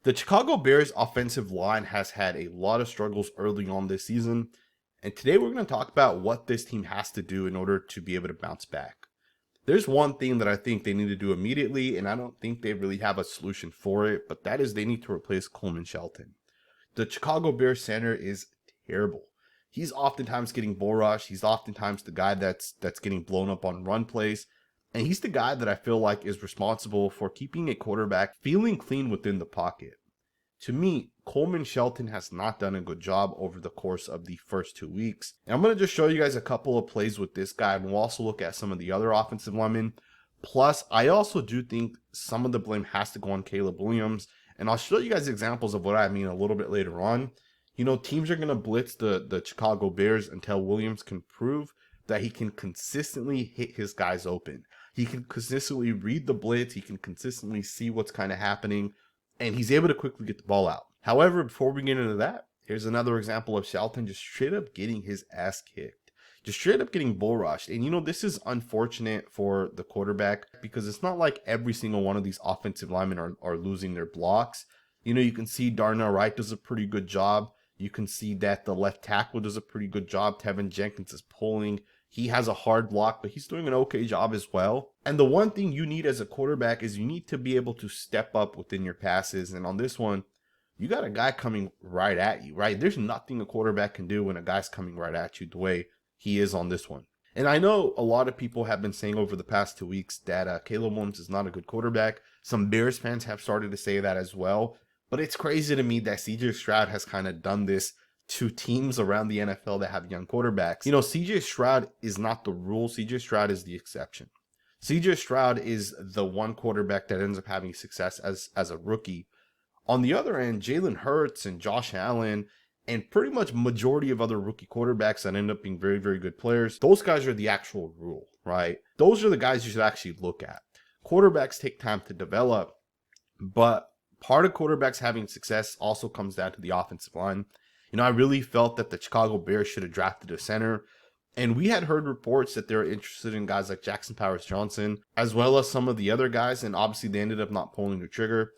The Chicago Bears offensive line has had a lot of struggles early on this season, and today we're going to talk about what this team has to do in order to be able to bounce back. There's one thing that I think they need to do immediately, and I don't think they really have a solution for it, but that is they need to replace Coleman Shelton. The Chicago Bears center is terrible. He's oftentimes getting bull rushed. He's oftentimes the guy that's getting blown up on run plays. And he's the guy that I feel like is responsible for keeping a quarterback feeling clean within the pocket. To me, Coleman Shelton has not done a good job over the course of the first 2 weeks. And I'm going to just show you guys a couple of plays with this guy, and we'll also look at some of the other offensive linemen. Plus, I also do think some of the blame has to go on Caleb Williams. And I'll show you guys examples of what I mean a little bit later on. You know, teams are going to blitz the Chicago Bears until Williams can prove that he can consistently hit his guys open. He can consistently read the blitz. He can consistently see what's kind of happening. And he's able to quickly get the ball out. However, before we get into that, here's another example of Shelton just straight up getting his ass kicked. Just straight up getting bull rushed. And you know, this is unfortunate for the quarterback because it's not like every single one of these offensive linemen are losing their blocks. You know, you can see Darnell Wright does a pretty good job. You can see that the left tackle does a pretty good job. Tevin Jenkins is pulling. He has a hard block, but he's doing an okay job as well. And the one thing you need as a quarterback is you need to be able to step up within your passes. And on this one, you got a guy coming right at you, right? There's nothing a quarterback can do when a guy's coming right at you the way he is on this one. And I know a lot of people have been saying over the past 2 weeks that Caleb Williams is not a good quarterback. Some Bears fans have started to say that as well. But it's crazy to me that CJ Stroud has kind of done this to teams around the NFL that have young quarterbacks. You know, CJ Stroud is not the rule. CJ Stroud is the exception. CJ Stroud is the one quarterback that ends up having success as a rookie. On the other end, Jalen Hurts and Josh Allen and pretty much majority of other rookie quarterbacks that end up being very, very good players, those guys are the actual rule, right? Those are the guys you should actually look at. Quarterbacks take time to develop, but part of quarterbacks having success also comes down to the offensive line. You know, I really felt that the Chicago Bears should have drafted a center. And we had heard reports that they were interested in guys like Jackson Powers Johnson, as well as some of the other guys. And obviously they ended up not pulling the trigger.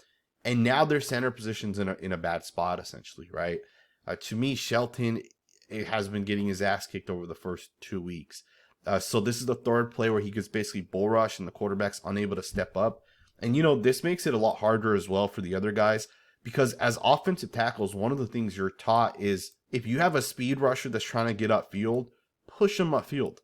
And now their center position's in a bad spot, essentially, right? To me, Shelton has been getting his ass kicked over the first 2 weeks. So this is the third play where he gets basically bull rush and the quarterback's unable to step up. And, you know, this makes it a lot harder as well for the other guys because as offensive tackles, one of the things you're taught is if you have a speed rusher that's trying to get upfield, push them upfield.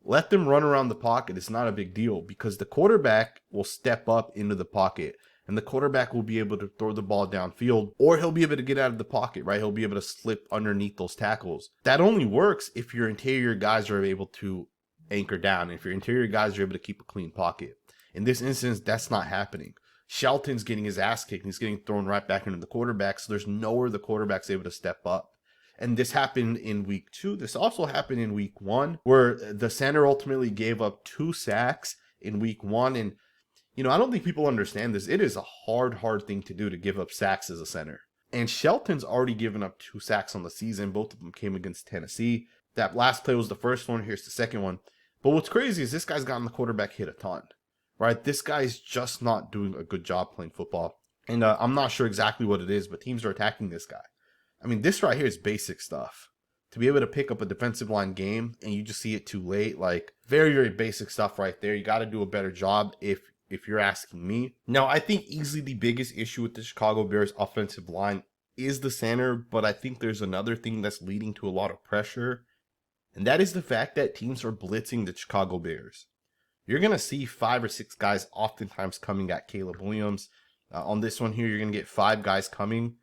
Let them run around the pocket. It's not a big deal because the quarterback will step up into the pocket and the quarterback will be able to throw the ball downfield or he'll be able to get out of the pocket, right? He'll be able to slip underneath those tackles. That only works if your interior guys are able to anchor down, if your interior guys are able to keep a clean pocket. In this instance, that's not happening. Shelton's getting his ass kicked and he's getting thrown right back into the quarterback. So there's nowhere the quarterback's able to step up. And this happened in week 2. This also happened in week 1 where the center ultimately gave up 2 sacks in week 1. And, you know, I don't think people understand this. It is a hard thing to do to give up sacks as a center. And Shelton's already given up 2 sacks on the season. Both of them came against Tennessee. That last play was the first one. Here's the second one. But what's crazy is this guy's gotten the quarterback hit a ton. Right, this guy's just not doing a good job playing football. And I'm not sure exactly what it is, but teams are attacking this guy. I mean, this right here is basic stuff. To be able to pick up a defensive line game and you just see it too late, like very, very basic stuff right there. You got to do a better job if you're asking me. Now, I think easily the biggest issue with the Chicago Bears offensive line is the center, but I think there's another thing that's leading to a lot of pressure. And that is the fact that teams are blitzing the Chicago Bears. You're going to see 5 or 6 guys oftentimes coming at Caleb Williams. On this one here, you're going to get 5 guys coming.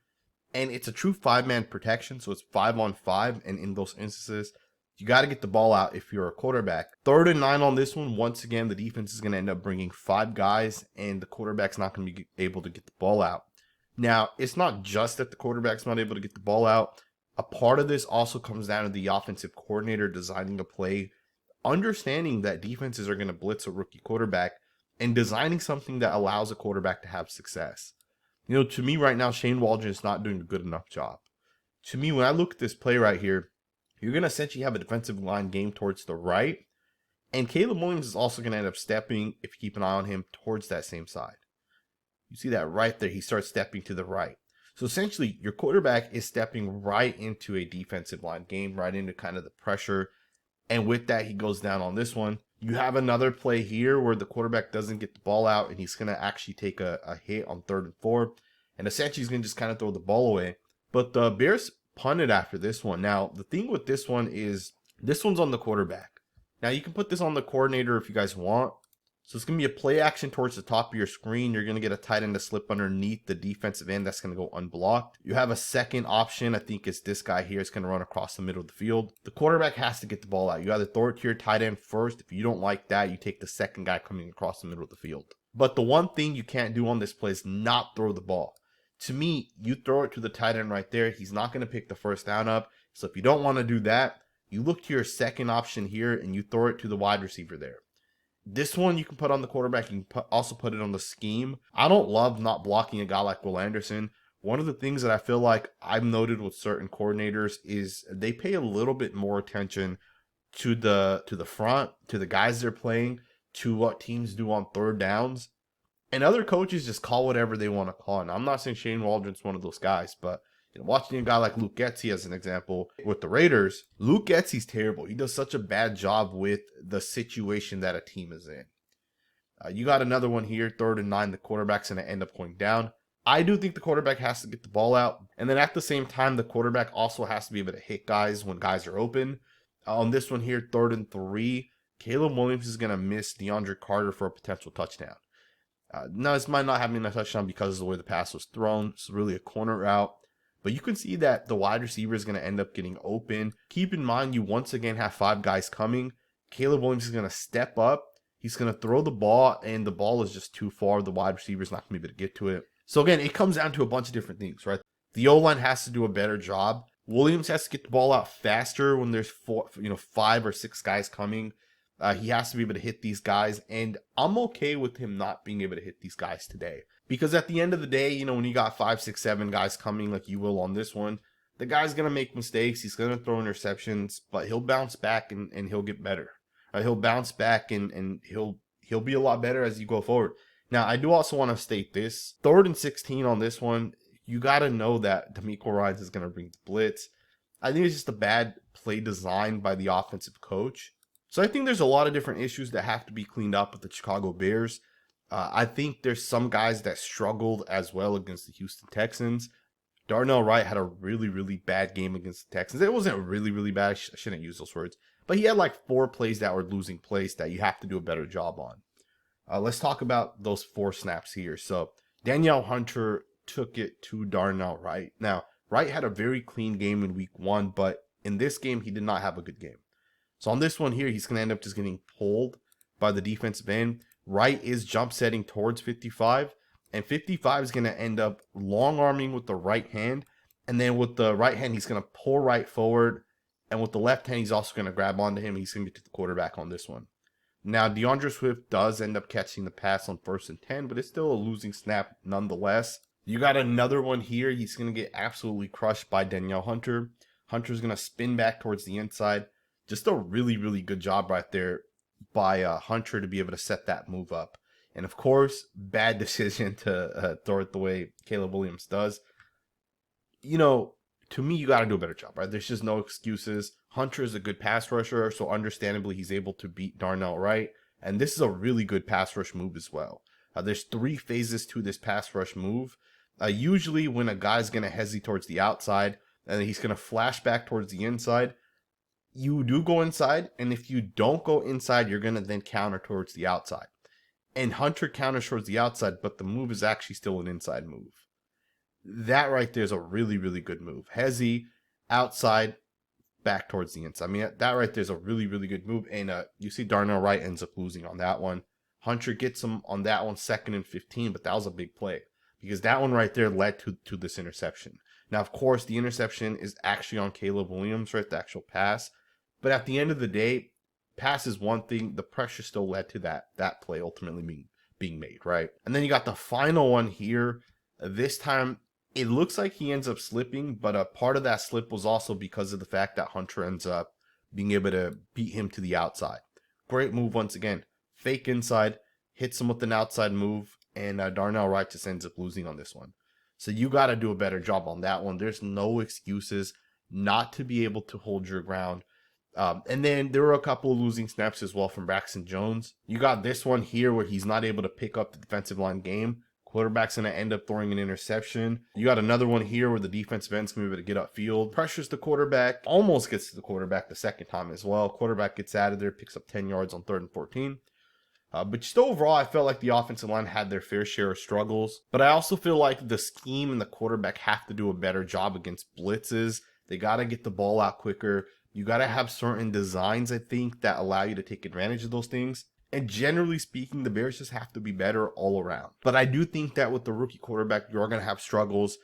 And it's a true 5-man protection, so it's 5-on-5. And in those instances, you got to get the ball out if you're a quarterback. 3rd and 9 on this one. Once again, the defense is going to end up bringing 5 guys, and the quarterback's not going to be able to get the ball out. Now, it's not just that the quarterback's not able to get the ball out. A part of this also comes down to the offensive coordinator designing a play, understanding that defenses are going to blitz a rookie quarterback and designing something that allows a quarterback to have success. You know, to me right now, Shane Waldron is not doing a good enough job. To me, when I look at this play right here, you're going to essentially have a defensive line game towards the right. And Caleb Williams is also going to end up stepping, if you keep an eye on him, towards that same side. You see that right there. He starts stepping to the right. So essentially, your quarterback is stepping right into a defensive line game, right into kind of the pressure. And with that, he goes down on this one. You have another play here where the quarterback doesn't get the ball out, and he's going to actually take a hit on 3rd and 4. And essentially, he's going to just kind of throw the ball away. But the Bears punted after this one. Now, the thing with this one is this one's on the quarterback. Now, you can put this on the coordinator if you guys want. So it's going to be a play action towards the top of your screen. You're going to get a tight end to slip underneath the defensive end. That's going to go unblocked. You have a second option. I think it's this guy here. It's going to run across the middle of the field. The quarterback has to get the ball out. You either throw it to your tight end first. If you don't like that, you take the second guy coming across the middle of the field. But the one thing you can't do on this play is not throw the ball. To me, you throw it to the tight end right there. He's not going to pick the first down up. So if you don't want to do that, you look to your second option here and you throw it to the wide receiver there. This one you can put on the quarterback. You can also put it on the scheme. I don't love not blocking a guy like Will Anderson. One of the things that I feel like I've noted with certain coordinators is they pay a little bit more attention to the front, to the guys they're playing, to what teams do on 3rd downs. And other coaches just call whatever they want to call. And I'm not saying Shane Waldron's one of those guys, but watching a guy like Luke Getsy as an example with the Raiders, Luke Getsy's terrible. He does such a bad job with the situation that a team is in. You got another one here, 3rd and 9. The quarterback's going to end up going down. I do think the quarterback has to get the ball out. And then at the same time, the quarterback also has to be able to hit guys when guys are open. On this one here, 3rd and 3, Caleb Williams is going to miss DeAndre Carter for a potential touchdown. Now, this might not have been a touchdown because of the way the pass was thrown. It's really a corner route. But you can see that the wide receiver is going to end up getting open. Keep in mind, you once again have 5 guys coming. Caleb Williams is going to step up. He's going to throw the ball, and the ball is just too far. The wide receiver is not going to be able to get to it. So again, it comes down to a bunch of different things, right? The O-line has to do a better job. Williams has to get the ball out faster when there's 5 or 6 guys coming. He has to be able to hit these guys, and I'm okay with him not being able to hit these guys today. Because at the end of the day, when you got 5, 6, 7 guys coming like you will on this one, the guy's going to make mistakes. He's going to throw interceptions, but he'll bounce back and he'll get better. He'll bounce back and he'll be a lot better as you go forward. Now, I do also want to state this. 3rd and 16 on this one, you got to know that D'Amico Ryans is going to bring the blitz. I think it's just a bad play design by the offensive coach. So I think there's a lot of different issues that have to be cleaned up with the Chicago Bears. I think there's some guys that struggled as well against the Houston Texans. Darnell Wright had a really, really bad game against the Texans. It wasn't really, really bad. I shouldn't use those words. But he had like 4 plays that were losing plays that you have to do a better job on. Let's talk about those 4 snaps here. So Danielle Hunter took it to Darnell Wright. Now, Wright had a very clean game in week 1, but in this game, he did not have a good game. So on this one here, he's going to end up just getting pulled by the defensive end. Wright is jump setting towards 55, and 55 is going to end up long arming with the right hand, and then with the right hand, he's going to pull right forward, and with the left hand, he's also going to grab onto him. He's going to get to the quarterback on this one. Now, DeAndre Swift does end up catching the pass on 1st and 10, but it's still a losing snap nonetheless. You got another one here. He's going to get absolutely crushed by Danielle Hunter. Hunter's going to spin back towards the inside. Just a really, really good job right there by Hunter to be able to set that move up. And of course, bad decision to throw it the way Caleb Williams does. To me, you got to do a better job, right? There's just no excuses. Hunter is a good pass rusher, so understandably, he's able to beat Darnell Wright. And this is a really good pass rush move as well. There's 3 phases to this pass rush move. Usually when a guy's going to hesitate towards the outside, and he's going to flash back towards the inside, you do go inside, and if you don't go inside, you're going to then counter towards the outside. And Hunter counters towards the outside, but the move is actually still an inside move. That right there is a really, really good move. Hezi, outside, back towards the inside. I mean, that right there is a really, really good move. And you see Darnell Wright ends up losing on that one. Hunter gets him on that one, 2nd and 15, but that was a big play. Because that one right there led to this interception. Now, of course, the interception is actually on Caleb Williams, right? The actual pass. But at the end of the day, pass is one thing. The pressure still led to that play ultimately being made, right? And then you got the final one here. This time, it looks like he ends up slipping, but a part of that slip was also because of the fact that Hunter ends up being able to beat him to the outside. Great move once again. Fake inside, hits him with an outside move, and Darnell Wright just ends up losing on this one. So you got to do a better job on that one. There's no excuses not to be able to hold your ground. And then there were a couple of losing snaps as well from Braxton Jones. You got this one here where he's not able to pick up the defensive line game. Quarterback's going to end up throwing an interception. You got another one here where the defensive end's going to be able to get upfield. Pressures the quarterback. Almost gets to the quarterback the second time as well. Quarterback gets out of there, picks up 10 yards on 3rd and 14. But just overall, I felt like the offensive line had their fair share of struggles. But I also feel like the scheme and the quarterback have to do a better job against blitzes. They got to get the ball out quicker. You got to have certain designs, I think, that allow you to take advantage of those things. And generally speaking, the Bears just have to be better all around. But I do think that with the rookie quarterback, you're going to have struggles.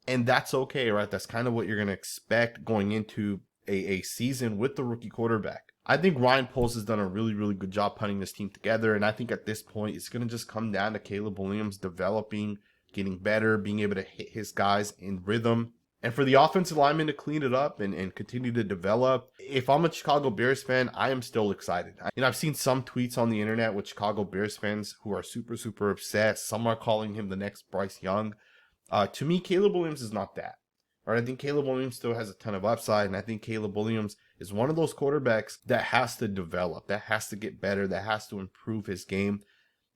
And that's okay, right? That's kind of what you're going to expect going into a season with the rookie quarterback. I think Ryan Poles has done a really, really good job putting this team together. And I think at this point, it's going to just come down to Caleb Williams developing, getting better, being able to hit his guys in rhythm. And for the offensive lineman to clean it up and continue to develop. If I'm a Chicago Bears fan, I am still excited. I've seen some tweets on the internet with Chicago Bears fans who are super, super upset. Some are calling him the next Bryce Young. To me, Caleb Williams is not that. Right? I think Caleb Williams still has a ton of upside. And I think Caleb Williams is one of those quarterbacks that has to develop, that has to get better, that has to improve his game.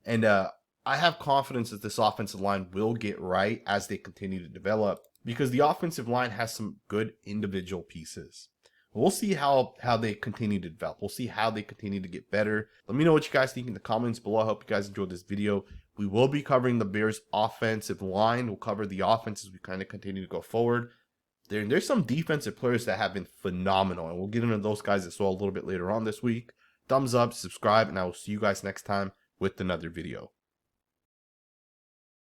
And I have confidence that this offensive line will get right as they continue to develop. Because the offensive line has some good individual pieces. We'll see how they continue to develop. We'll see how they continue to get better. Let me know what you guys think in the comments below. I hope you guys enjoyed this video. We will be covering the Bears' offensive line. We'll cover the offense as we kind of continue to go forward. There's some defensive players that have been phenomenal. And we'll get into those guys as well a little bit later on this week. Thumbs up, subscribe, and I will see you guys next time with another video.